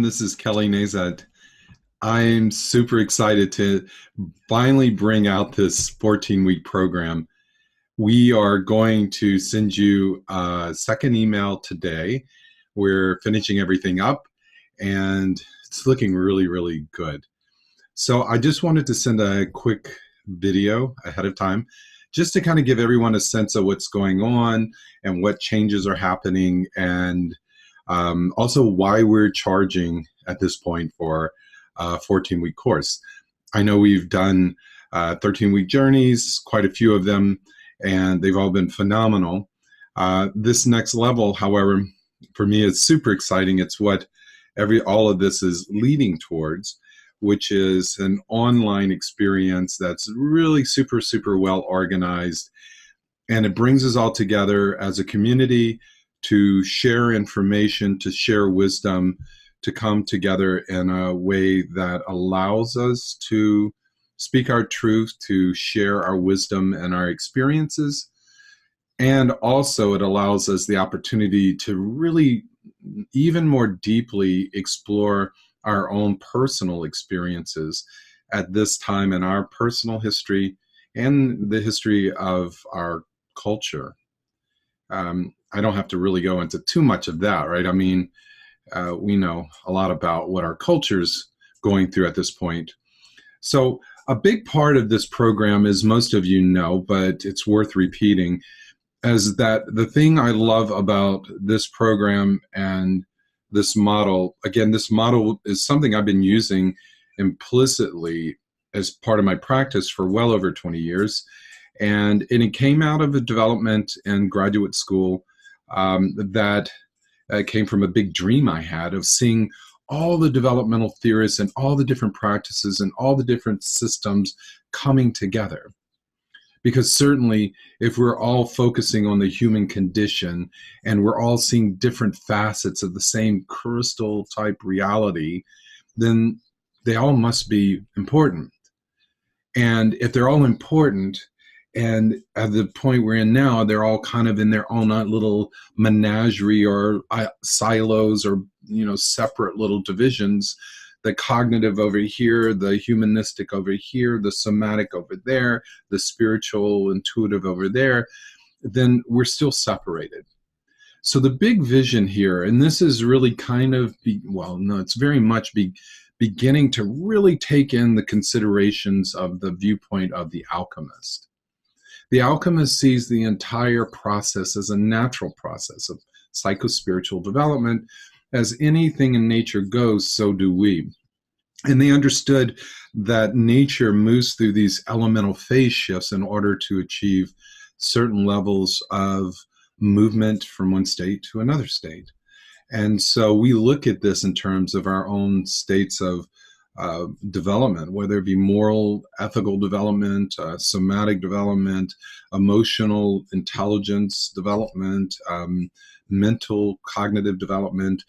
This is Kelly Nazat. I'm super excited to finally bring out this 14-week program. We are going to send you a second email today. We're finishing everything up and it's looking really, really good. So I just wanted to send a quick video ahead of time just to kind of give everyone a sense of what's going on and what changes are happening, and also why we're charging at this point for a 14-week course. I know we've done 13-week journeys, quite a few of them, and they've all been phenomenal. This next level, however, for me is super exciting. It's what all of this is leading towards, which is an online experience that's really super, super well organized. And it brings us all together as a community to share information, to share wisdom, to come together in a way that allows us to speak our truth, to share our wisdom and our experiences. And also it allows us the opportunity to really even more deeply explore our own personal experiences at this time in our personal history and the history of our culture. I don't have to really go into too much of that, right? I mean, we know a lot about what our culture's going through at this point. So a big part of this program, as most of you know, but it's worth repeating, is that the thing I love about this program and this model, again, this model is something I've been using implicitly as part of my practice for well over 20 years. And it came out of a development in graduate school that came from a big dream I had of seeing all the developmental theorists and all the different practices and all the different systems coming together. Because certainly if we're all focusing on the human condition and we're all seeing different facets of the same crystal type reality, then they all must be important. And if they're all important, and at the point we're in now, they're all kind of in their own little menagerie or silos or, separate little divisions, the cognitive over here, the humanistic over here, the somatic over there, the spiritual, intuitive over there, then we're still separated. So the big vision here, and this is really kind of, it's very much beginning to really take in the considerations of the viewpoint of the alchemist. The alchemist sees the entire process as a natural process of psychospiritual development. As anything in nature goes, so do we. And they understood that nature moves through these elemental phase shifts in order to achieve certain levels of movement from one state to another state. And so we look at this in terms of our own states of development, whether it be moral, ethical development, somatic development, emotional intelligence development, mental, cognitive development,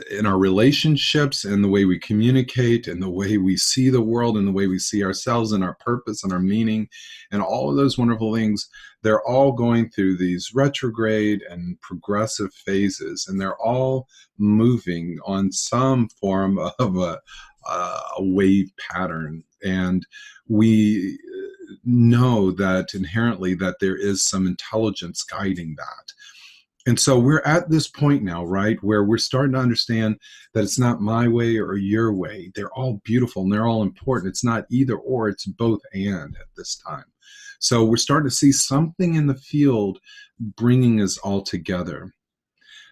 in our relationships and the way we communicate and the way we see the world and the way we see ourselves and our purpose and our meaning and all of those wonderful things. They're all going through these retrograde and progressive phases, and they're all moving on some form of a wave pattern. And we know that inherently that there is some intelligence guiding that. And so we're at this point now, right, where we're starting to understand that it's not my way or your way. They're all beautiful and they're all important. It's not either or, it's both and at this time. So we're starting to see something in the field bringing us all together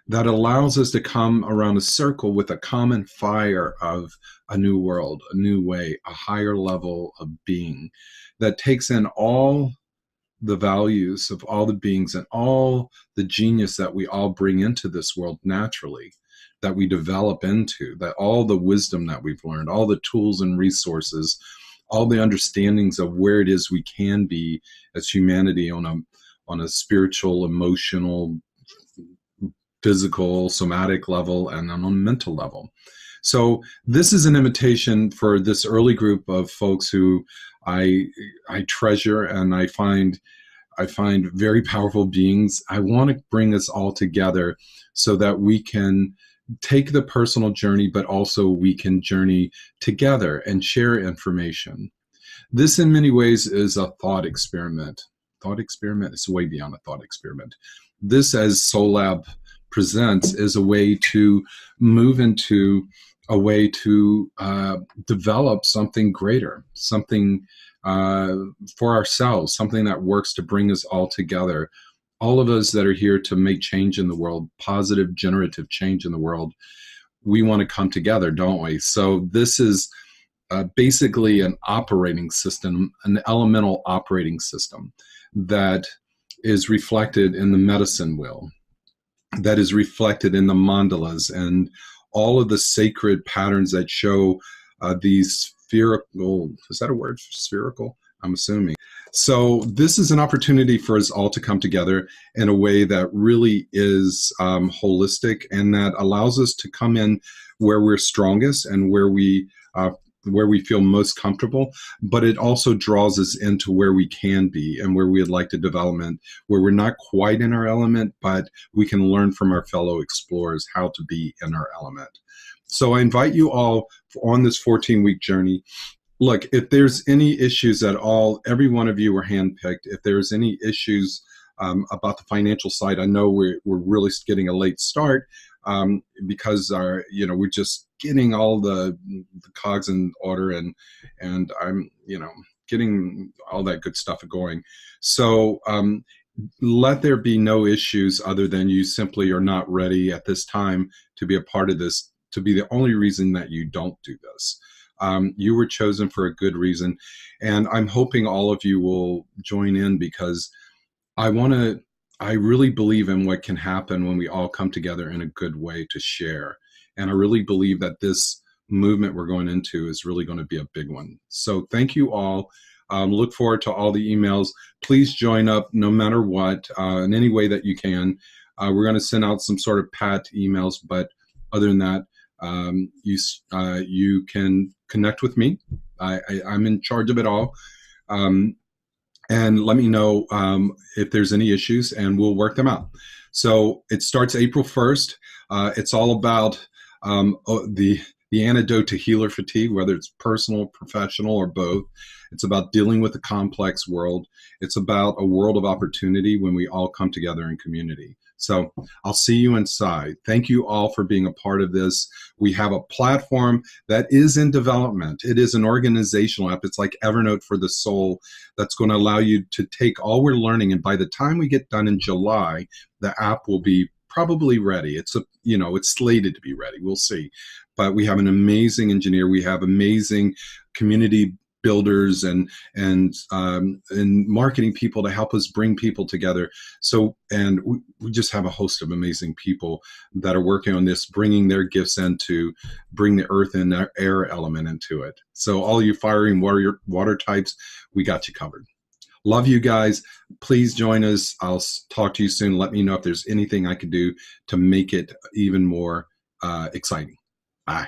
that allows us to come around a circle with a common fire of a new world, a new way, a higher level of being that takes in all the values of all the beings and all the genius that we all bring into this world naturally, that we develop into, that all the wisdom that we've learned, all the tools and resources, all the understandings of where it is we can be as humanity on a spiritual, emotional, physical, somatic level, and on a mental level. So this is an invitation for this early group of folks who I treasure and I find very powerful beings. I want to bring us all together so that we can take the personal journey, but also we can journey together and share information. This, in many ways, is a thought experiment. Thought experiment is way beyond a thought experiment. This, as SoulLab presents, is a way to move into a way to develop something greater, something for ourselves, something that works to bring us all together. All of us that are here to make change in the world, positive, generative change in the world, we want to come together, don't we? So this is basically an operating system, an elemental operating system that is reflected in the medicine wheel, that is reflected in the mandalas and all of the sacred patterns that show these spherical, is that a word, spherical? I'm assuming. So this is an opportunity for us all to come together in a way that really is holistic, and that allows us to come in where we're strongest and where we feel most comfortable, but it also draws us into where we can be and where we'd like to development, where we're not quite in our element, but we can learn from our fellow explorers how to be in our element. So I invite you all on this 14-week journey. Look, if there's any issues at all, every one of you were handpicked. If there's any issues about the financial side, I know we're really getting a late start because we're just getting all the cogs in order, and I'm getting all that good stuff going. So let there be no issues other than you simply are not ready at this time to be a part of this, to be the only reason that you don't do this. You were chosen for a good reason, and I'm hoping all of you will join in, because I really believe in what can happen when we all come together in a good way to share. And I really believe that this movement we're going into is really going to be a big one. So thank you all. Look forward to all the emails. Please join up no matter what, in any way that you can. We're going to send out some sort of pat emails, but other than that, you can connect with me. I'm in charge of it all. And let me know if there's any issues, and we'll work them out. So it starts April 1st. It's all about the antidote to healer fatigue, whether it's personal, professional, or both. It's about dealing with a complex world. It's about a world of opportunity when we all come together in community. So I'll see you inside. Thank you all for being a part of this. We have a platform that is in development. It is an organizational app. It's like Evernote for the soul, that's going to allow you to take all we're learning. And by the time we get done in July, the app will be probably ready. It's slated to be ready. We'll see. But we have an amazing engineer. We have amazing community builders and marketing people to help us bring people together. So, and we just have a host of amazing people that are working on this, bringing their gifts in to bring the earth and their air element into it. So all you fire and water types, we got you covered. Love you guys. Please join us. I'll talk to you soon. Let me know if there's anything I could do to make it even more exciting. Bye.